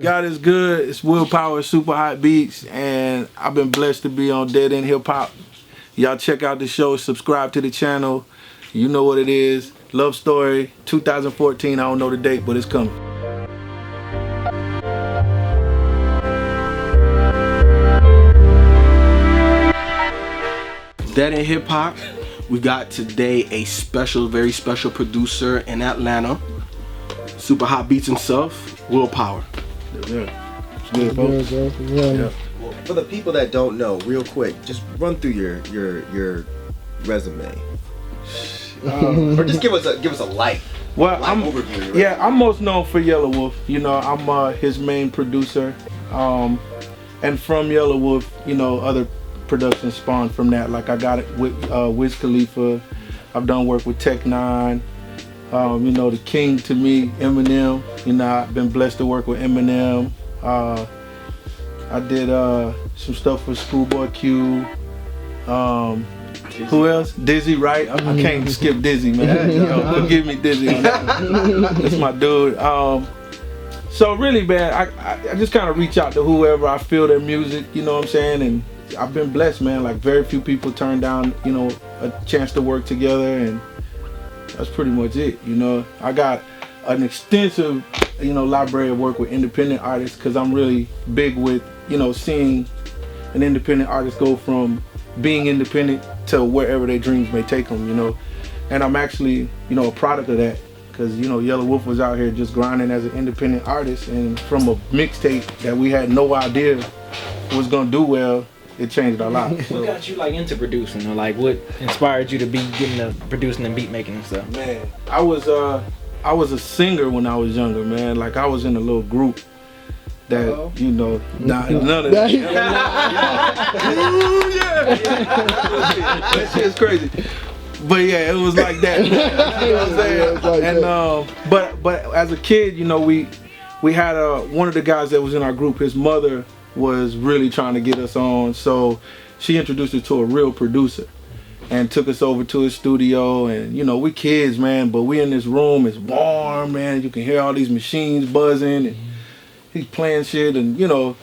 God is good. It's WillPower, SupaHotBeats, and I've been blessed to be on Dead End Hip Hop. Y'all check out the show, subscribe to the channel. You know what it is. Love Story, 2014. I don't know the date, but it's coming. Dead End Hip Hop. We got today a special, very special producer in Atlanta. SupaHotBeats himself, WillPower. Yeah. It's good, folks. Yeah. Well, for the people that don't know, real quick, just run through your resume, or just give us a light. Well, overview. Yeah, I'm most known for YelaWolf. You know, I'm his main producer, and from YelaWolf, you know, other productions spawned from that. Like I got it with Wiz Khalifa. I've done work with Tech Nine. You know, the king to me, Eminem. You know, I've been blessed to work with Eminem. I did some stuff with Schoolboy Q. Who else? Dizzy, Wright. I can't skip Dizzy, man. Forgive me, Dizzy. On that. That's my dude. So really, man, I just kind of reach out to whoever I feel their music. You know what I'm saying? And I've been blessed, man. Like very few people turn down, you know, a chance to work together, and that's pretty much it. You know, I got an extensive, you know, library of work with independent artists because I'm really big with, you know, seeing an independent artist go from being independent to wherever their dreams may take them, you know. And I'm actually, you know, a product of that because, you know, YelaWolf was out here just grinding as an independent artist, and from a mixtape that we had no idea was gonna do well, it changed our lives. What got you like into producing, or like what inspired you to be getting to producing and beat making and stuff? Man, I was a singer when I was younger, man. Like I was in a little group that, you know, none of that. That shit's crazy. But yeah, it was like that. You know what I'm saying? And but as a kid, you know, we had one of the guys that was in our group, his mother was really trying to get us on, so she introduced us to a real producer and took us over to his studio. And you know, we kids, man, but we in this room, it's warm, man, you can hear all these machines buzzing and he's playing shit, and you know,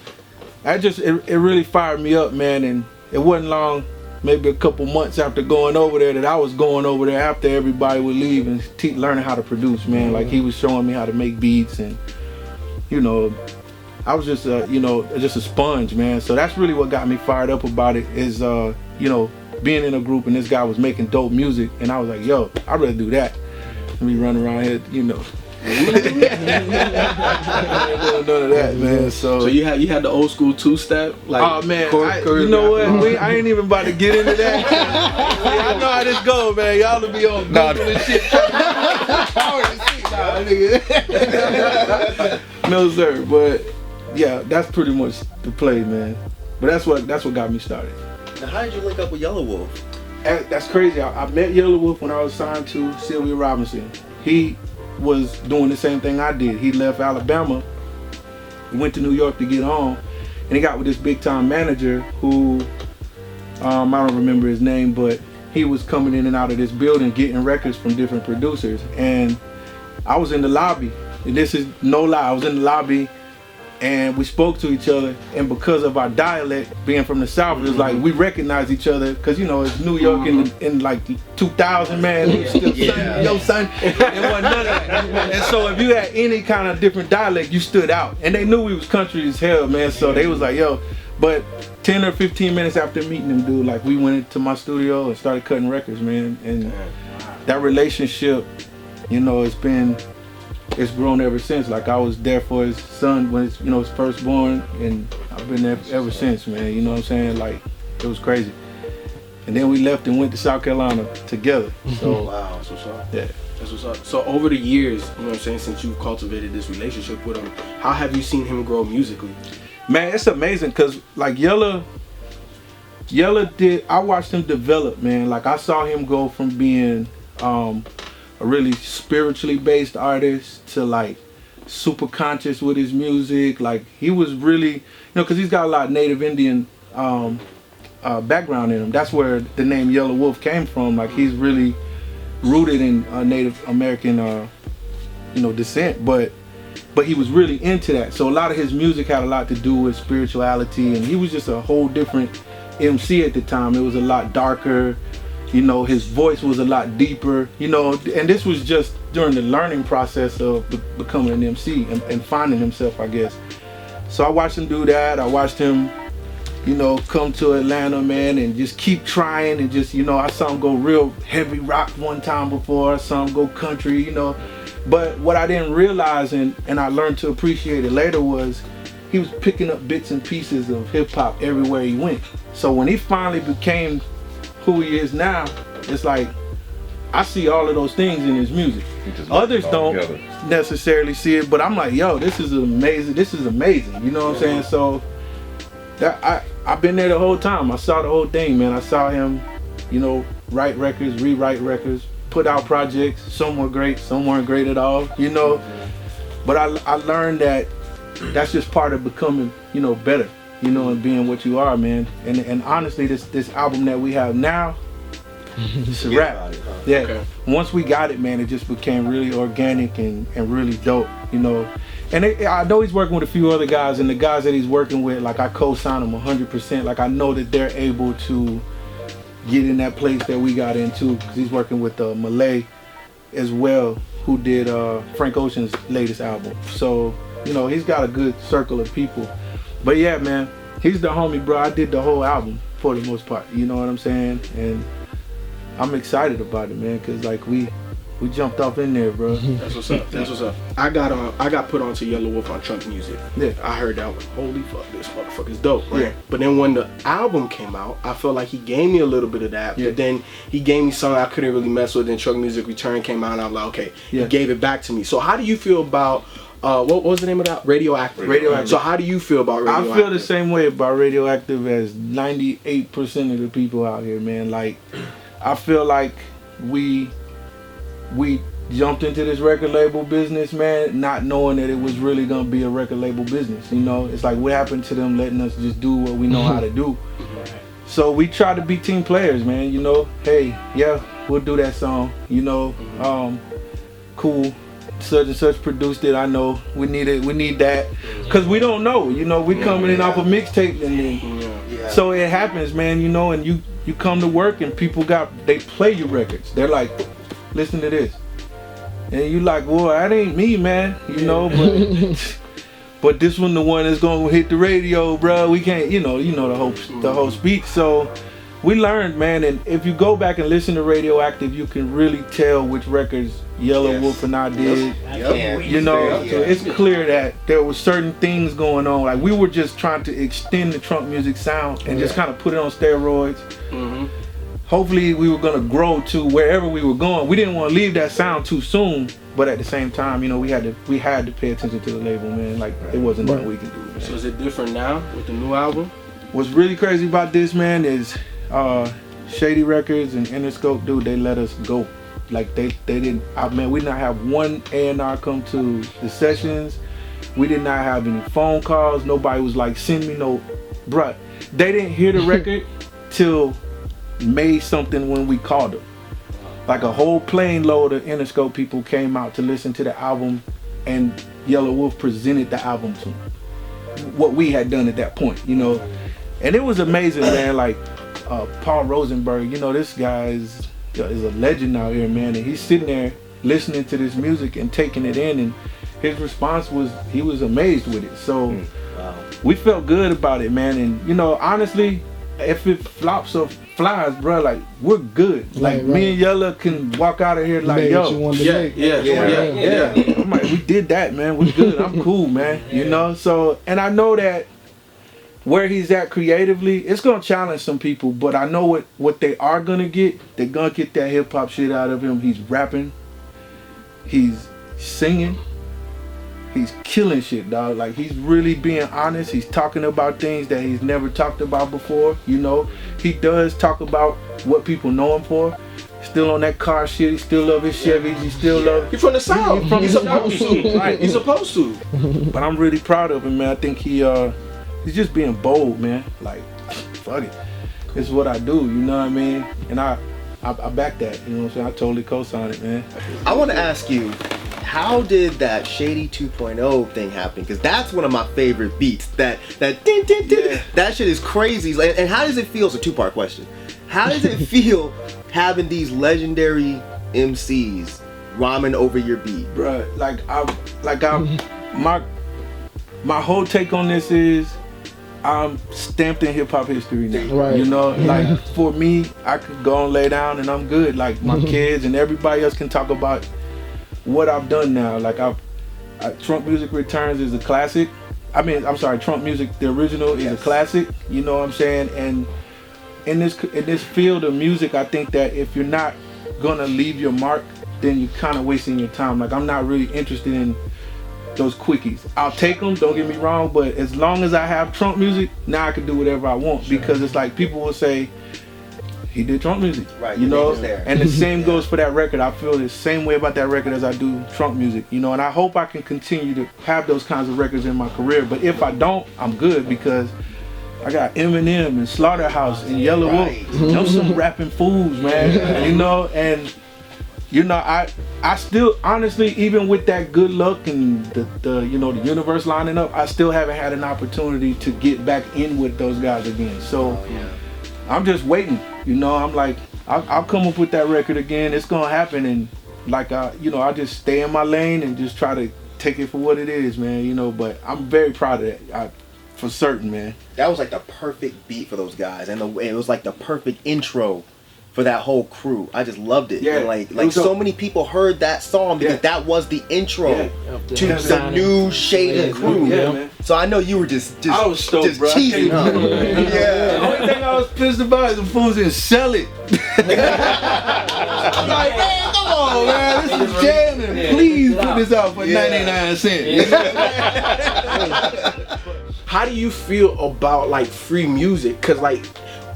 it really fired me up, man. And it wasn't long, maybe a couple months after going over there, that I was going over there after everybody would leave and learning how to produce, man. Like he was showing me how to make beats, and you know, I was just you know, just a sponge, man. So that's really what got me fired up about it, is you know, being in a group and this guy was making dope music, and I was like, yo, I'd rather do that than me running around here, you know. None of that, man. So you had the old school two-step, like, oh man, you know what? I ain't even about to get into that. I know how this goes, man. Y'all will be on Google and shit. No sir, but yeah, that's pretty much the play, man. But that's what got me started. Now, how did you link up with YelaWolf? That's crazy. I met YelaWolf when I was signed to Sylvia Robinson. He was doing the same thing I did. He left Alabama, went to New York to get on, and he got with this big time manager who, I don't remember his name, but he was coming in and out of this building getting records from different producers. And I was in the lobby, and this is no lie, I was in the lobby, and we spoke to each other, and because of our dialect, being from the South, it was like we recognized each other, because you know, it's New York in like 2000, man. It was still yo son, it wasn't none of that. And so if you had any kind of different dialect, you stood out, and they knew we was country as hell, man. So they was like, yo. But 10 or 15 minutes after meeting them, dude, like we went into my studio and started cutting records, man. And that relationship, you know, it's grown ever since. Like I was there for his son when it's, you know, his first born, and I've been there ever since, man. You know what I'm saying? Like it was crazy. And then we left and went to South Carolina together. So wow, that's what's up. Yeah, that's what's up. So over the years, you know what I'm saying, since you've cultivated this relationship with him, how have you seen him grow musically? Man, it's amazing, cause like Yella did. I watched him develop, man. Like I saw him go from being a really spiritually based artist to like super conscious with his music. Like he was really, you know, because he's got a lot of Native Indian background in him. That's where the name YelaWolf came from. Like he's really rooted in Native American, you know, descent. But but he was really into that. So a lot of his music had a lot to do with spirituality, and he was just a whole different MC at the time. It was a lot darker, you know, his voice was a lot deeper, you know, and this was just during the learning process of becoming an MC and finding himself, I guess. So I watched him do that. I watched him, you know, come to Atlanta, man, and just keep trying, and just, you know, I saw him go real heavy rock one time before, I saw him go country, you know. But what I didn't realize, and I learned to appreciate it later, was he was picking up bits and pieces of hip hop everywhere he went. So when he finally became who he is now, it's like, I see all of those things in his music. Others don't necessarily see it, but I'm like, yo, this is amazing, you know what I'm saying? So that I've been there the whole time. I saw the whole thing, man. I saw him, you know, write records, rewrite records, put out projects. Some were great, some weren't great at all, you know. But I learned that that's just part of becoming, you know, better, you know, and being what you are, man. And honestly, this album that we have now, it's a wrap. Yeah. Okay. Once we got it, man, it just became really organic and really dope, you know. And I know he's working with a few other guys, and the guys that he's working with, like, I co-sign them 100%. Like, I know that they're able to get in that place that we got into, because he's working with Malay as well, who did Frank Ocean's latest album. So, you know, he's got a good circle of people. But yeah, man, he's the homie, bro. I did the whole album for the most part, you know what I'm saying? And I'm excited about it, man, because like we jumped off in there, bro. That's what's up. That's what's up. I got put onto YelaWolf on Trunk Music. Yeah. I heard that one. Holy fuck, this motherfucker's dope, right? Yeah. But then when the album came out, I felt like he gave me a little bit of that. Yeah. But then he gave me something I couldn't really mess with. Then Trunk Music Return came out, and I'm like, okay, he gave it back to me. So how do you feel about what was the name of that? Radioactive. Radioactive. So how do you feel about Radioactive? I feel the same way about Radioactive as 98% of the people out here, man. Like, I feel like we jumped into this record label business, man, not knowing that it was really gonna be a record label business. You know, it's like, what happened to them letting us just do what we know how to do? So we try to be team players, man. You know, hey, yeah, we'll do that song. You know, cool. Such and such produced it. I know we need it. We need that, cause we don't know. You know, we coming in off a mixtape, and then so it happens, man. You know, and you come to work, and people they play your records. They're like, listen to this, and you like, well, that ain't me, man. You know, but this one, the one that's gonna hit the radio, bro. We can't, you know the whole speech. So we learned, man, and if you go back and listen to Radioactive, you can really tell which records YelaWolf and I did. You know, so it's clear that there were certain things going on. Like, we were just trying to extend the Trunk Music sound and just kind of put it on steroids. Hopefully we were gonna grow to wherever we were going. We didn't want to leave that sound too soon, but at the same time, you know, we had to pay attention to the label, man. Like, it wasn't nothing we could do, man. So is it different now with the new album? What's really crazy about this, man, is Shady Records and Interscope, dude, they let us go. Like, they didn't, we did not have one A&R come to the sessions. We did not have any phone calls. Nobody was like, send me no, bruh. They didn't hear the record till May something when we called them. Like, a whole plane load of Interscope people came out to listen to the album, and YelaWolf presented the album to them. What we had done at that point, you know. And it was amazing, man. Like, Paul Rosenberg, you know, this guy is a legend out here, man, and he's sitting there listening to this music and taking it in, and his response was, he was amazed with it. So we felt good about it, man. And, you know, honestly, if it flops or flies, bro, like, we're good. Like, me and Yella can walk out of here like, yo, I'm like, we did that, man. We're good. I'm cool, man. You know. So, and I know that where he's at creatively, it's gonna challenge some people, but I know what they are gonna get. They're gonna get that hip hop shit out of him. He's rapping, he's singing, he's killing shit, dog. Like, he's really being honest. He's talking about things that he's never talked about before. You know, he does talk about what people know him for. Still on that car shit. He still love his Chevys. He still love. He's from the South. He's supposed to. Right. He's supposed to. But I'm really proud of him, man. I think he's just being bold, man. Like, fuck it. It's what I do, you know what I mean? And I back that, you know what I'm saying? I totally co-sign it, man. I want to ask you, how did that Shady 2.0 thing happen? Because that's one of my favorite beats. That din, din, din, Yeah. that shit is crazy. And how does it feel? It's a two-part question. How does it feel having these legendary MCs rhyming over your beat? Bruh, my whole take on this is I'm stamped in hip hop history now. Right. You know, like for me, I could go and lay down and I'm good. Like my kids and everybody else can talk about what I've done now. Like Trump Music Returns is a classic. I'm sorry, Trump Music, the original, is a classic. You know what I'm saying? And in this field of music, I think that if you're not gonna leave your mark, then you're kind of wasting your time. Like I'm not really interested in those quickies. I'll take them, don't get me wrong, but as long as I have Trump music, now I can do whatever I want. Because it's like people will say, he did Trump music, Right, you know? there. And the same goes for that record. I feel the same way about that record as I do Trump music, you know? And I hope I can continue to have those kinds of records in my career. But if I don't, I'm good, because I got Eminem and Slaughterhouse and YelaWolf. Right. Those some rapping fools, man. You know, and you know, I still, honestly, even with that good luck and the you know, the universe lining up, I still haven't had an opportunity to get back in with those guys again. So I'm just waiting. You know, I'm like, I'll come up with that record again. It's gonna happen, and like you know, I just stay in my lane and just try to take it for what it is, man. You know, but I'm very proud of that. For certain, man. That was like the perfect beat for those guys, and it was like the perfect intro for that whole crew. I just loved it. Yeah, And like so many people heard that song because that was the intro to the new Shady crew. Yeah, man. So I know you were just I was stoked, just bro. cheesing, huh? The only thing I was pissed about is the fools didn't sell it. I'm like, man, come on, man, this is jamming. Please put this out for 99 cents. How do you feel about like free music? Cause like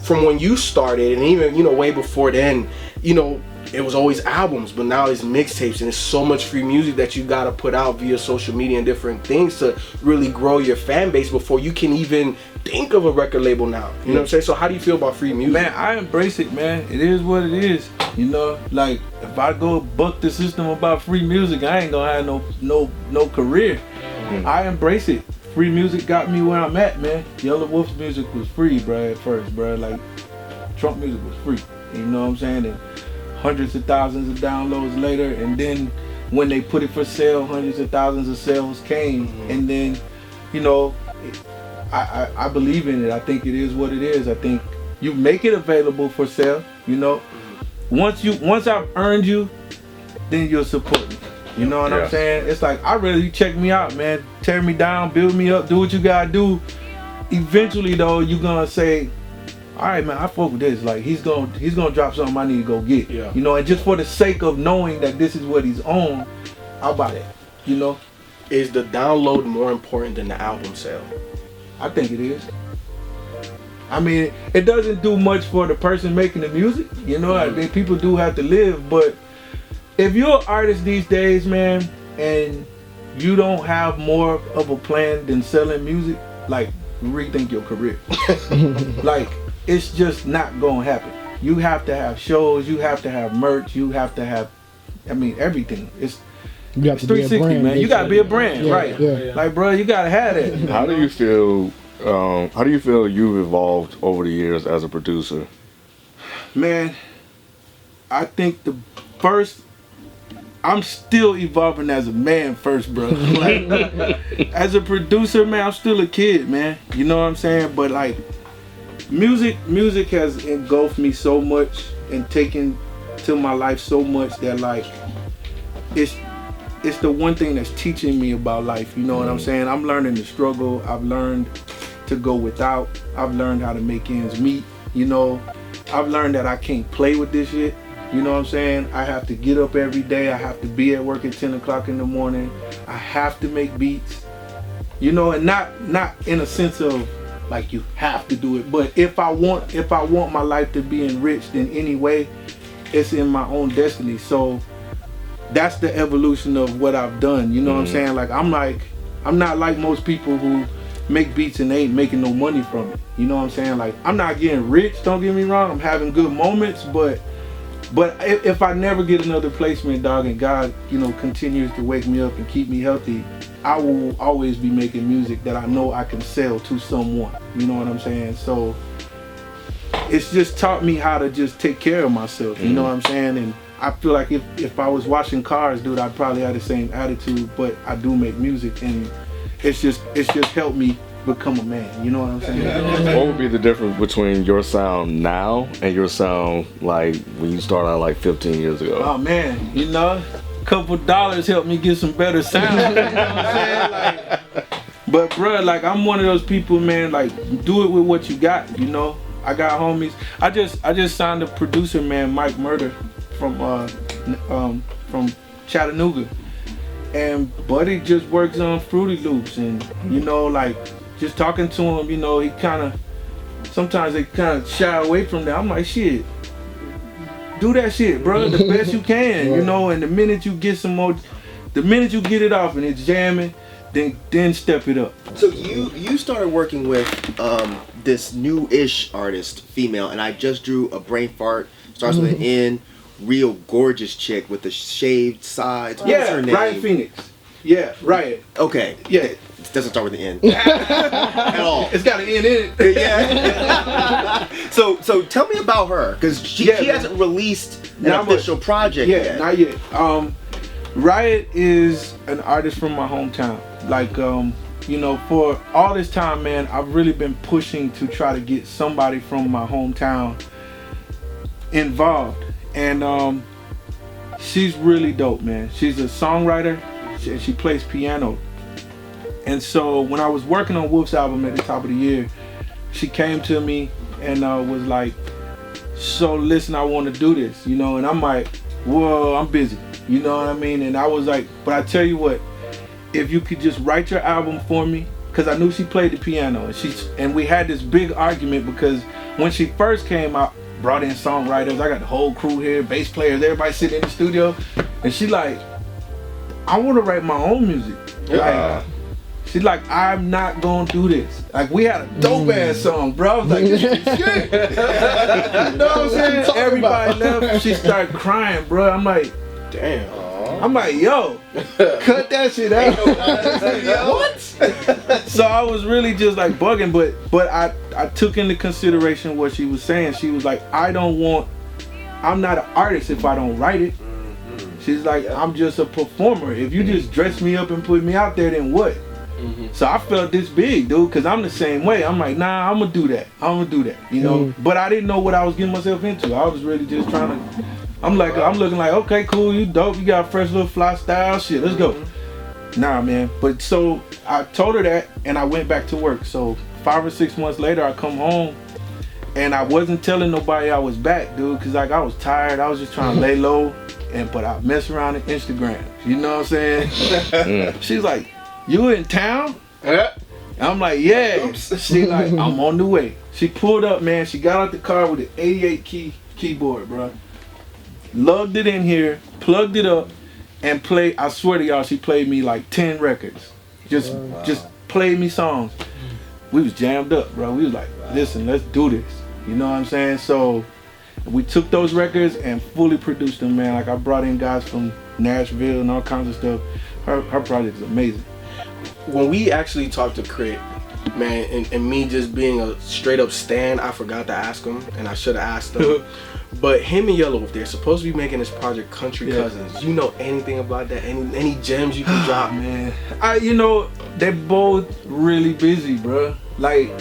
from when you started and even, you know, way before then, you know, it was always albums, but now it's mixtapes, and it's so much free music that you gotta put out via social media and different things to really grow your fan base before you can even think of a record label now. You know what I'm saying? So how do you feel about free music? Man, I embrace it, man. It is what it is. You know, like if I go buck the system about free music, I ain't gonna have no career. I embrace it. Free music got me where I'm at, man. YelaWolf's music was free, bro, at first, bro. Like, Trump music was free. You know what I'm saying? And hundreds of thousands of downloads later, and then when they put it for sale, hundreds of thousands of sales came. And then, you know, I believe in it. I think it is what it is. I think you make it available for sale, you know. Once I've earned you, then you'll support me. You know what I'm saying? It's like, I'd rather you check me out, man. Tear me down, build me up, do what you gotta do. Eventually though, you're gonna say, all right, man, I fuck with this. Like, he's gonna drop something I need to go get. Yeah. You know, and just for the sake of knowing that this is what he's on, I'll buy that. You know? Is the download more important than the album sale? I think it is. I mean, it doesn't do much for the person making the music. You know, I mean, people do have to live, but if you're an artist these days, man, and you don't have more of a plan than selling music, like, rethink your career. Like, it's just not gonna happen. You have to have shows, you have to have merch, you have to have, I mean, everything. It's 360, man. You gotta be a brand, right? Yeah. Like, bro, you gotta have that. How do you feel? How do you feel you've evolved over the years as a producer? Man, I think I'm still evolving as a man first, bro. Like, as a producer, man, I'm still a kid, man. You know what I'm saying? But like, music has engulfed me so much and taken to my life so much that like, it's the one thing that's teaching me about life. You know what I'm saying? I'm learning to struggle. I've learned to go without. I've learned how to make ends meet. You know, I've learned that I can't play with this shit. You know what I'm saying? I have to get up every day. I have to be at work at 10 o'clock in the morning. I have to make beats. You know, and not in a sense of like you have to do it, but if I want my life to be enriched in any way, it's in my own destiny. So that's the evolution of what I've done. You know what I'm saying? Like, I'm not like most people who make beats and they ain't making no money from it. You know what I'm saying? Like, I'm not getting rich, don't get me wrong. I'm having good moments, but But if I never get another placement, dog, and God, you know, continues to wake me up and keep me healthy, I will always be making music that I know I can sell to someone. You know what I'm saying? So it's just taught me how to just take care of myself. You know what I'm saying? And I feel like if I was washing cars, dude, I'd probably have the same attitude. But I do make music, and it's just helped me become a man. You know what I'm saying? What would be the difference between your sound now and your sound like when you started out like 15 years ago? Oh man, you know, a couple dollars helped me get some better sound. You know what I'm saying? Like, but bruh, like I'm one of those people, man. Like, do it with what you got. You know, I got homies. I just signed a producer, man, Mike Murder, from Chattanooga, and Buddy just works on Fruity Loops, and you know, like. Just talking to him, you know, sometimes they kind of shy away from that. I'm like, shit, do that shit, bro, the best you can, you know, and the minute you get it off and it's jamming, then step it up. So you started working with this new-ish artist, female, and I just drew a brain fart, starts with an N, real gorgeous chick with the shaved sides. What's her name? Ryan Phoenix. Yeah, Riot. Okay. Yeah. It doesn't start with an N at all. It's got an N in it. Yeah. So tell me about her, because she hasn't released an official project yet. Not yet. Riot is an artist from my hometown. Like, you know, for all this time, man, I've really been pushing to try to get somebody from my hometown involved. And she's really dope, man. She's a songwriter. She plays piano. And so when I was working on Wolf's album at the top of the year, she came to me and was like, so listen, I want to do this, you know, and I'm like, whoa, I'm busy, you know what I mean? And I was like, but I tell you what, if you could just write your album for me, because I knew she played the piano, and we had this big argument because when she first came out, brought in songwriters, I got the whole crew here, bass players, everybody sitting in the studio, and she like, I want to write my own music. Like, she's like, I'm not gonna do this. Like, we had a dope ass song, bro. I was like, this is shit. You know what I'm saying? Everybody left. She started crying, bro. I'm like, damn. I'm like, yo, cut that shit out. What? So I was really just like bugging, but I took into consideration what she was saying. She was like, I'm not an artist if I don't write it. She's like, I'm just a performer. If you just dress me up and put me out there, then what? So I felt this big, dude, because I'm the same way. I'm like, nah, I'm going to do that. You know? But I didn't know what I was getting myself into. I was really just trying to, I'm looking like, okay, cool, you dope. You got a fresh little fly style. Shit, let's go. Nah, man. But so I told her that, and I went back to work. So 5 or 6 months later, I come home, and I wasn't telling nobody I was back, dude, because like I was tired. I was just trying to lay low. But I mess around on Instagram. You know what I'm saying? She's like, you in town? I'm like, yeah. Oops. She like, I'm on the way. She pulled up, man. She got out the car with an 88 key keyboard, bro. Lugged it in here, plugged it up, and played. I swear to y'all, she played me like 10 records. Just played me songs. We was jammed up, bro. We was like, listen, let's do this. You know what I'm saying? So we took those records and fully produced them, man. Like, I brought in guys from Nashville and all kinds of stuff. Her project is amazing. When we actually talked to K.R.I.T, man, and me just being a straight up stan, I forgot to ask him, and I should have asked him. But him and YelaWolf, they're supposed to be making this project Country Cousins. You know anything about that? Any gems you can drop? Man, you know, they're both really busy, bro. Like,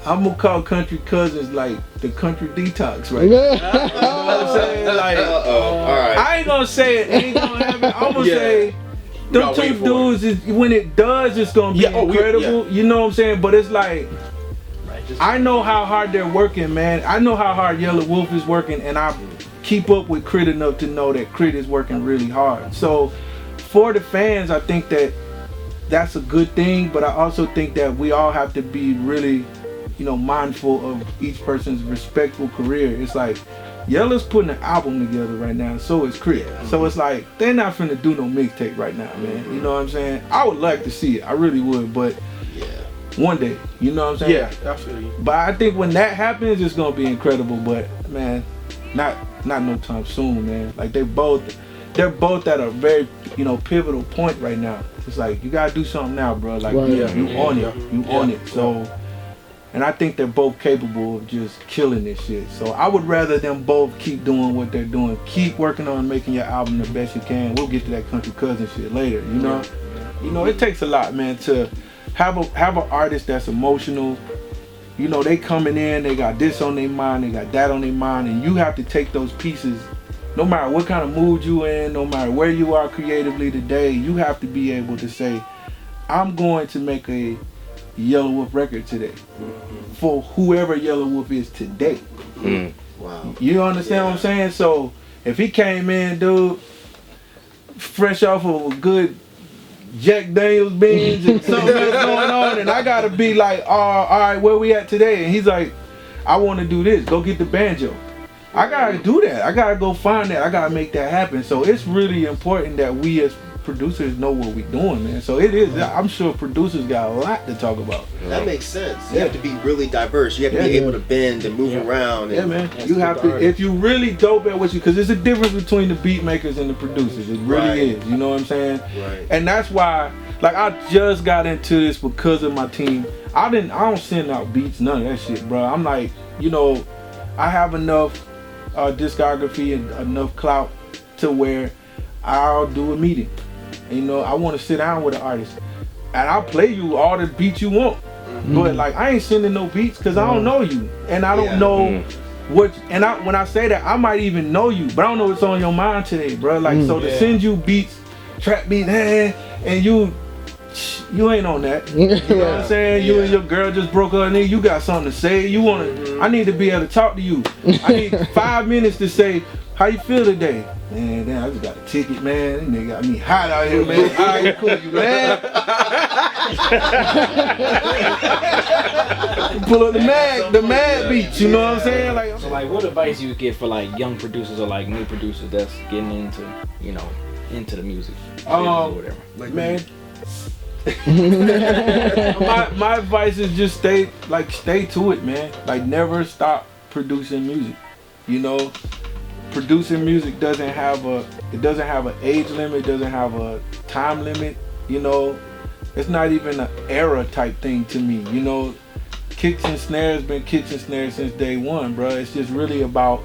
I'm gonna call Country Cousins like the country detox, right? You know what I'm saying? Like, all right. I ain't gonna say it ain't gonna happen. I'm gonna say them two dudes, when it does, it's gonna be incredible. You know what I'm saying? But it's like, I know how hard they're working, man. I know how hard YelaWolf is working, and I keep up with K.R.I.T enough to know that K.R.I.T is working really hard. So for the fans, I think that that's a good thing, but I also think that we all have to be really, you know, mindful of each person's respectful career. It's like, Yella's putting an album together right now, and so is K.R.I.T. So it's like, they're not finna do no mixtape right now, man. You know what I'm saying? I would like to see it, I really would, but one day, you know what I'm saying? Yeah, I feel you. But I think when that happens, it's gonna be incredible, but man, not not no time soon, man. Like they're both at a very, you know, pivotal point right now. It's like you gotta do something now, bro. Like you on it. So, and I think they're both capable of just killing this shit. So I would rather them both keep doing what they're doing. Keep working on making your album the best you can. We'll get to that Country Cousins shit later, you know? You know, it takes a lot, man, to have an artist that's emotional. You know, they coming in, they got this on their mind, they got that on their mind, and you have to take those pieces, no matter what kind of mood you in, no matter where you are creatively today, you have to be able to say, I'm going to make a YelaWolf record today for whoever YelaWolf is today. Wow. You understand what I'm saying? So if he came in, dude, fresh off of a good Jack Daniels beans and something else going on, and I gotta be like, all right, where we at today? And he's like, I want to do this. Go get the banjo. I gotta do that. I gotta go find that. I gotta make that happen. So it's really important that we as producers know what we're doing, man. So it is. I'm sure producers got a lot to talk about. That makes sense. You have to be really diverse. You have to be able to bend and move around. And man. You have to. If you really dope at what you, because there's a difference between the beat makers and the producers. It really is. You know what I'm saying? Right. And that's why, like, I just got into this because of my team. I don't send out beats, none of that shit, bro. I'm like, you know, I have enough discography and enough clout to where I'll do a meeting. You know, I want to sit down with an artist and I'll play you all the beats you want. But like, I ain't sending no beats because I don't know you and I don't know what. And when I say that, I might even know you, but I don't know what's on your mind today, bro. Like, so to send you beats, trap beats, and you ain't on that. You know what I'm saying? You and your girl just broke up, and then you got something to say. You wanna? I need to be able to talk to you. I need 5 minutes to say how you feel today. Man, damn, I just got a ticket, man. They got me hot out here, man. How you cool, you man? Pull up the mad beats. You know what I'm saying? Like, so like, what advice you get for like young producers or like new producers that's getting into, you know, into the music, or whatever? Like, man. my advice is just stay to it, man. Like, never stop producing music. You know, producing music doesn't have an age limit, doesn't have a time limit. You know, it's not even an era type thing to me. You know, kicks and snares been kicks and snares since day one, bro. It's just really about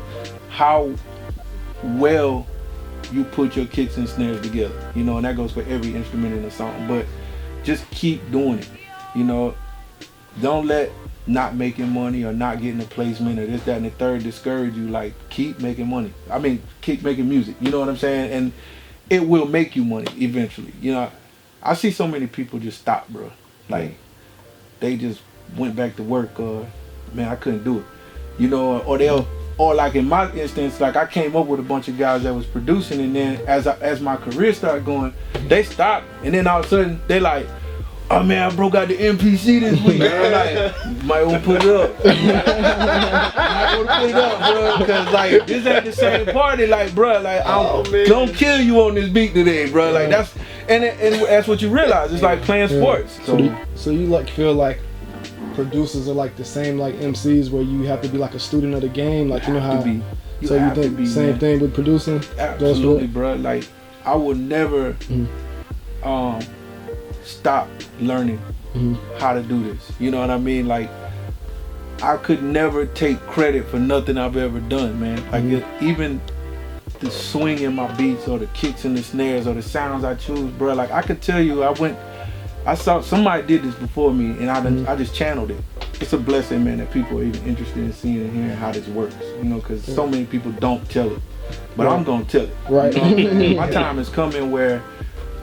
how well you put your kicks and snares together. You know, and that goes for every instrument in the song. But just keep doing it. You know, don't let not making money or not getting a placement or this, that, and the third discourage you. Like, keep making money. I mean, keep making music. You know what I'm saying? And it will make you money eventually. You know, I see so many people just stop, bro. Like, they just went back to work, or man, I couldn't do it. You know, or like in my instance, like I came up with a bunch of guys that was producing, and then as my career started going, they stopped, and then all of a sudden they like, oh man, I broke out the MPC this week. I'm like, might want to put it up. Might want to put it up, bro, because like this ain't the same party, like, bro, like don't kill you on this beat today, bro. Like that's and that's what you realize. It's like playing sports. So you like feel like producers are like the same like MCs, where you have to be like a student of the game, like you know how. So you think the same thing with producing? Absolutely, bro. Like I would never stop learning how to do this. You know what I mean? Like I could never take credit for nothing I've ever done, man. Like even the swing in my beats or the kicks and the snares or the sounds I choose, bro. Like I could tell you, I saw somebody did this before me, and I just channeled it. It's a blessing, man, that people are even interested in seeing and hearing how this works. You know, because so many people don't tell it, but I'm gonna tell it. Right. You know? My time is coming where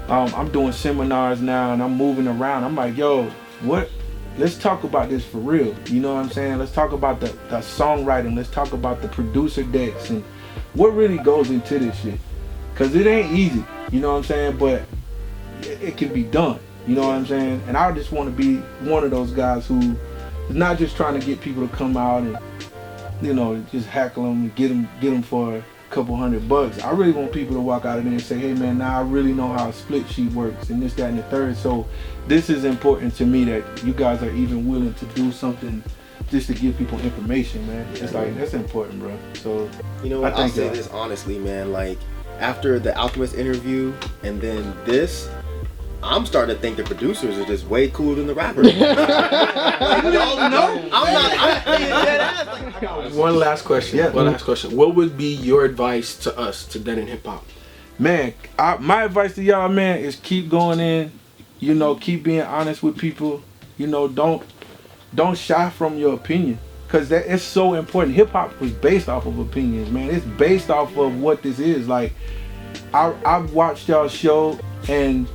I'm doing seminars now, and I'm moving around. I'm like, yo, what? Let's talk about this for real. You know what I'm saying? Let's talk about the songwriting. Let's talk about the producer decks and what really goes into this shit. Cause it ain't easy. You know what I'm saying? But it can be done. You know what I'm saying? And I just want to be one of those guys who is not just trying to get people to come out and, you know, just hackle them and get them for a couple $100. I really want people to walk out of there and say, hey man, now I really know how a split sheet works and this, that, and the third. So this is important to me that you guys are even willing to do something just to give people information, man. It's like that's important, bro. So you know what? I'll say this honestly, man. Like after the Alchemist interview and then this, I'm starting to think the producers are just way cooler than the rappers. Like, y'all know? I'm dead ass. One last question. Yeah. One last question. What would be your advice to us, to Dead in Hip Hop? Man, my advice to y'all, man, is keep going in. You know, keep being honest with people. You know, don't shy from your opinion, cause that it's so important. Hip hop was based off of opinions, man. It's based off of what this is. Like, I've watched y'all show, and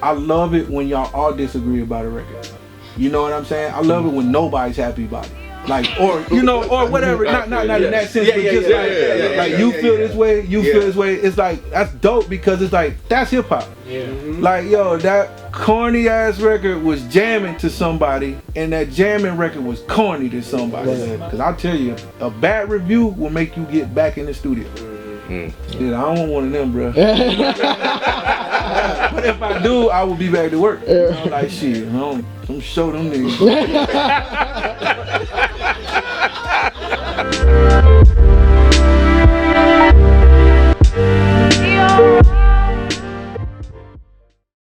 I love it when y'all all disagree about a record. You know what I'm saying? I love it when nobody's happy about it. Like, or you know, or whatever. Not in that sense, but just like you feel this way, you feel this way. It's like that's dope because it's like that's hip hop. Yeah. Like, yo, that corny ass record was jamming to somebody, and that jamming record was corny to somebody. Cause I'll tell you, a bad review will make you get back in the studio. Yeah, I don't want one of them, bro. But if I do, I will be back to work. You know, like shit, I'm show them niggas.